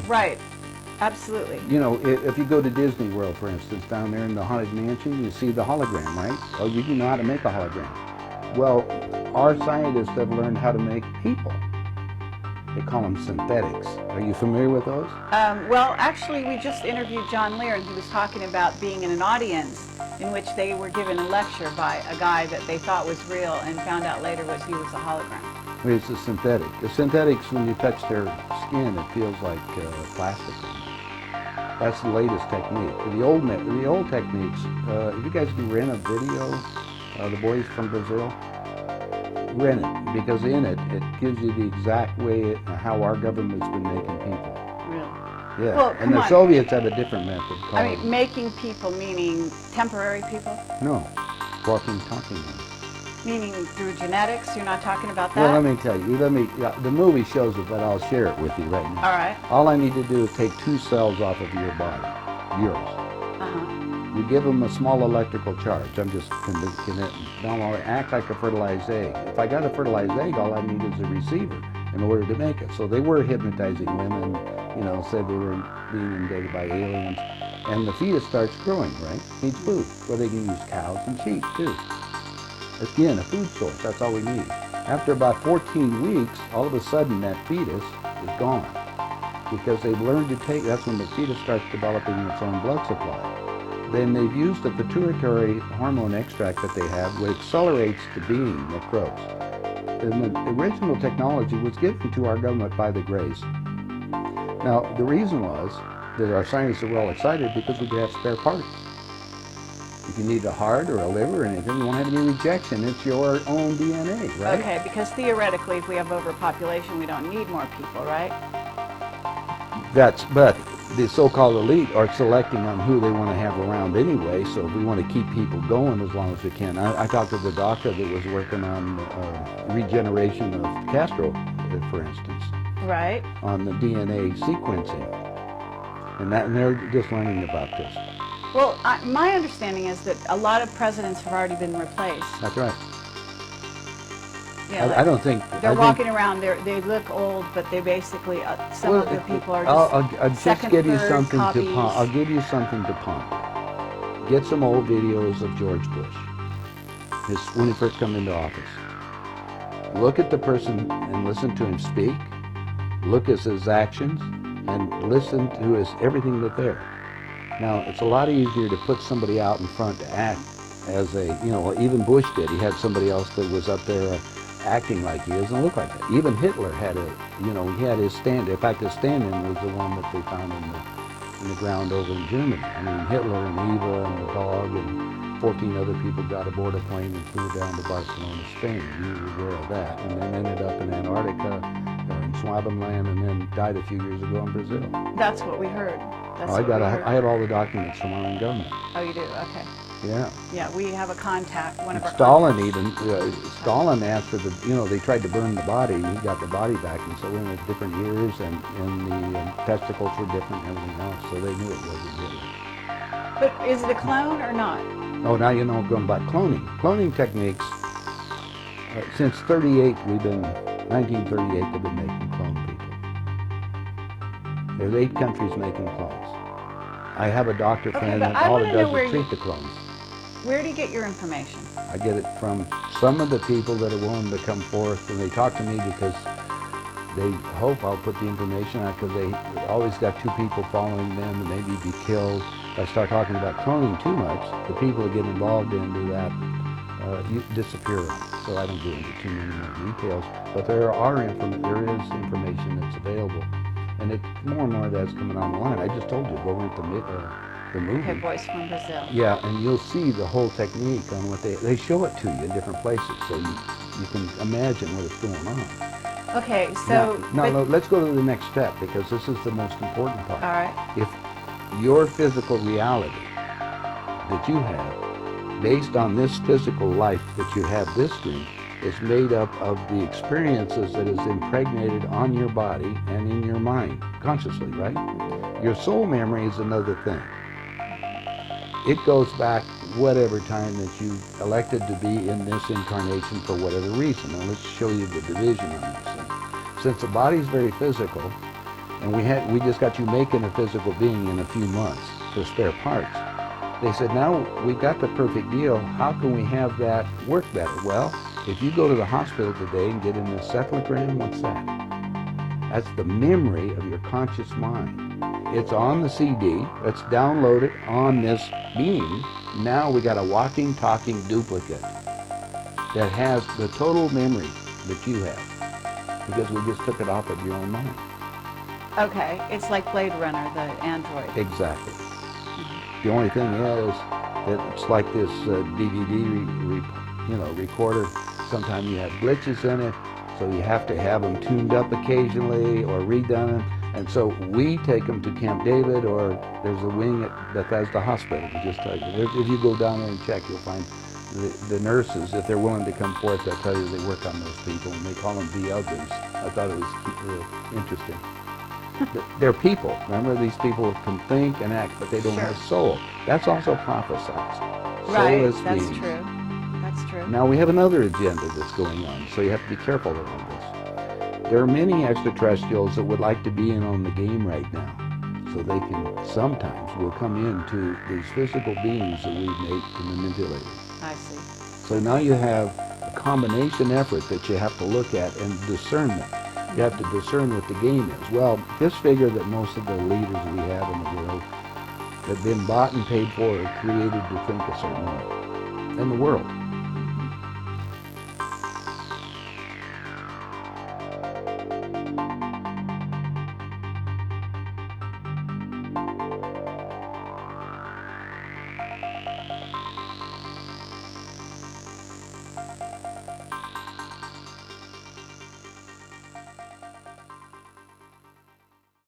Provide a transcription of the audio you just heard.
Right. Absolutely. You know, if you go to Disney World, for instance, down there in the Haunted Mansion, you see the hologram, right? Oh, you know how to make a hologram. Well, our scientists have learned how to make people. They call them synthetics. Are you familiar with those? Well, actually, we just interviewed John Lear, and he was talking about being in an audience in which they were given a lecture by a guy that they thought was real and found out later he was a hologram. It's a synthetic. The synthetics, when you touch their skin, it feels like plastic. That's the latest technique. The old techniques, if you guys can rent a video, the boys from Brazil, rent it, because in it, it gives you the exact way how our government's been making people. Really? Yeah, well, and the Soviets have a different method. I mean, making people meaning temporary people? No, walking, talking ones. Meaning through genetics? You're not talking about that? Well, let me tell you. The movie shows it, but I'll share it with you right now. All right. All I need to do is take 2 cells off of your body, yours. Uh-huh. You give them a small electrical charge. I'm just connecting. Now I'll act like a fertilized egg. If I got a fertilized egg, all I need is a receiver in order to make it. So they were hypnotizing women, you know, said they were being invaded by aliens. And the fetus starts growing, right? Needs food. Well, they can use cows and sheep, too. Again, a food source, that's all we need. After about 14 weeks, all of a sudden that fetus is gone. Because they've learned to take, that's when the fetus starts developing its own blood supply. Then they've used the pituitary hormone extract that they have, which accelerates the being that grows. And the original technology was given to our government by the Greys. Now, the reason was that our scientists were all excited because we could have spare parts. If you need a heart or a liver or anything, you won't have any rejection. It's your own DNA, right? Okay, because theoretically, if we have overpopulation, we don't need more people, right? But the so-called elite are selecting on who they want to have around anyway, so we want to keep people going as long as we can. I talked to the doctor that was working on regeneration of Castro, for instance. Right. On the DNA sequencing. And they're just learning about this. Well, my understanding is that a lot of presidents have already been replaced. That's right. Yeah, I don't think... They're walking around, they look old, but they basically, some of the people are just I'll just give you something to ponder. I'll give you something to ponder. Get some old videos of George Bush, when he first came into office. Look at the person and listen to him speak. Look at his actions and listen to everything that's there. Now, it's a lot easier to put somebody out in front to act as a, you know, even Bush did. He had somebody else that was up there acting like he doesn't look like that. Even Hitler had he had his stand. In fact, his stand-in was the one that they found in the ground over in Germany. I mean, Hitler and Eva and the dog and 14 other people got aboard a plane and flew down to Barcelona, Spain. You were aware of that. And then ended up in Antarctica, or in Swabenland, and then died a few years ago in Brazil. That's what we heard. I have all the documents from our own government. Oh, you do? Okay. Yeah. Yeah, we have a contact. Stalin Stalin asked for they tried to burn the body, and he got the body back, and so in different years, and the testicles were different and everything else, so they knew it wasn't good. But is it a clone or not? Oh, now you know going about cloning. Cloning techniques, since 1938, they've been making clone people. There's 8 countries making clones. I have a doctor friend that all it does is treat the clones. Where do you get your information? I get it from some of the people that are willing to come forth, and they talk to me because they hope I'll put the information out, because they always got 2 people following them and maybe be killed. If I start talking about cloning too much, the people that get involved into that disappear. So I don't go into too many more details. But there is information that's available. And more and more of that's coming online. I just told you, go rent the movie. Okay, Boys from Brazil. Yeah, and you'll see the whole technique on what they show it to you in different places, so you can imagine what is going on. Okay, so... Now, let's go to the next step, because this is the most important part. All right. If your physical reality that you have, based on this physical life that you have this dream, is made up of the experiences that is impregnated on your body and in your mind, consciously, right? Your soul memory is another thing. It goes back whatever time that you elected to be in this incarnation for whatever reason. Now let's show you the division on this thing. Since the body is very physical, and we just got you making a physical being in a few months for spare parts. They said, now we've got the perfect deal. How can we have that work better? Well, if you go to the hospital today and get an encephalogram, what's that? That's the memory of your conscious mind. It's on the CD. Let's download it on this being. Now we got a walking, talking duplicate that has the total memory that you have, because we just took it off of your own mind. Okay, it's like Blade Runner, the android. Exactly. The only thing is that it's like this DVD recorder. Sometimes you have glitches in it, so you have to have them tuned up occasionally or redone. And so we take them to Camp David, or there's a wing at Bethesda Hospital. Just tell you, if you go down there and check, you'll find the nurses, if they're willing to come forth, they'll tell you they work on those people, and they call them the others. I thought it was interesting. They're people. Remember, these people can think and act, but they don't have soul. That's also prophesized. Right, Soulless that's beings. true. That's true. Now we have another agenda that's going on, so you have to be careful around this. There are many extraterrestrials that would like to be in on the game right now, so they can sometimes will come into these physical beings that we've made to manipulate. I see. So now you have a combination effort that you have to look at, and discernment. You have to discern what the game is. Well, just figure that most of the leaders we have in the world have been bought and paid for or created to think a certain way in the world.